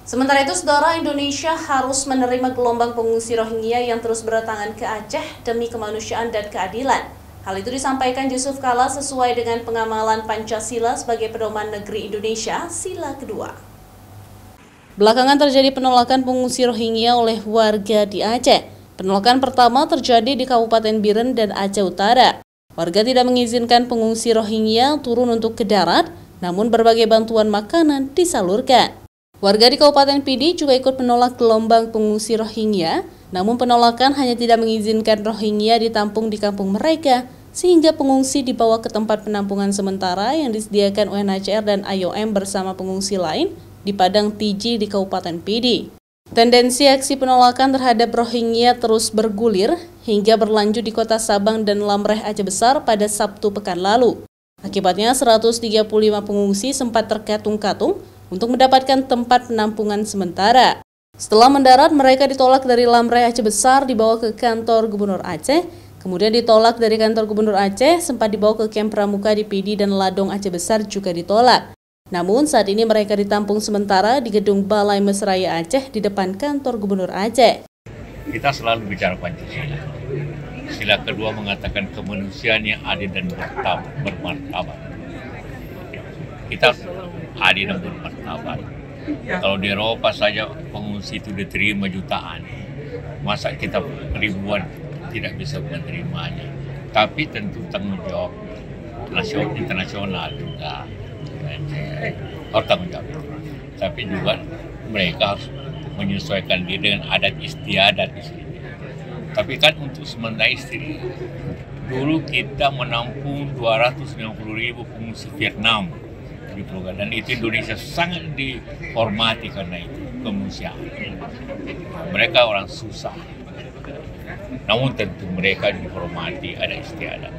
Sementara itu, saudara, Indonesia harus menerima gelombang pengungsi Rohingya yang terus berdatangan ke Aceh demi kemanusiaan dan keadilan. Hal itu disampaikan Yusuf Kala sesuai dengan pengamalan Pancasila sebagai pedoman negeri Indonesia, sila kedua. Belakangan terjadi penolakan pengungsi Rohingya oleh warga di Aceh. Penolakan pertama terjadi di Kabupaten Biren dan Aceh Utara. Warga tidak mengizinkan pengungsi Rohingya turun untuk ke darat, namun berbagai bantuan makanan disalurkan. Warga di Kabupaten Pidi juga ikut menolak gelombang pengungsi Rohingya, namun penolakan hanya tidak mengizinkan Rohingya ditampung di kampung mereka, sehingga pengungsi dibawa ke tempat penampungan sementara yang disediakan UNHCR dan IOM bersama pengungsi lain di Padang Tiji di Kabupaten Pidi. Tendensi aksi penolakan terhadap Rohingya terus bergulir hingga berlanjut di kota Sabang dan Lamreh Aceh Besar pada Sabtu pekan lalu. Akibatnya 135 pengungsi sempat terkatung-katung untuk mendapatkan tempat penampungan sementara. Setelah mendarat, mereka ditolak dari Lamreh Aceh Besar dibawa ke kantor Gubernur Aceh, kemudian ditolak dari kantor Gubernur Aceh, sempat dibawa ke kamp pramuka di Pidi dan Ladong Aceh Besar juga ditolak. Namun saat ini mereka ditampung sementara di gedung Balai Mesraya Aceh di depan kantor Gubernur Aceh. Kita selalu bicara Pancasila. Sila kedua mengatakan kemanusiaan yang adil dan bermartabat. Kita adil dan bermartabat. Kalau di Eropa saja pengungsi itu diterima jutaan, masa kita ribuan tidak bisa menerimanya? Tapi tentu tanggung jawab internasional juga harus tanggung jawab. Tapi juga mereka harus menyesuaikan diri dengan adat istiadat di sini. Tapi kan untuk sementara istri, dulu kita menampung 250.000 pengungsi Vietnam di Pulau, dan itu Indonesia sangat dihormati karena itu kemanusiaan. Mereka orang susah, namun tentu mereka dihormati, ada istiadat.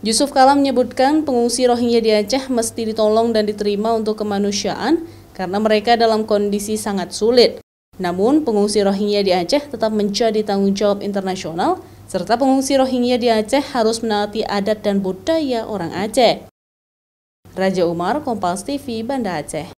Yusuf Kala menyebutkan pengungsi Rohingya di Aceh mesti ditolong dan diterima untuk kemanusiaan karena mereka dalam kondisi sangat sulit. Namun, pengungsi Rohingya di Aceh tetap menjadi tanggung jawab internasional, serta pengungsi Rohingya di Aceh harus menaati adat dan budaya orang Aceh. Raja Umar, Kompas TV, Banda Aceh.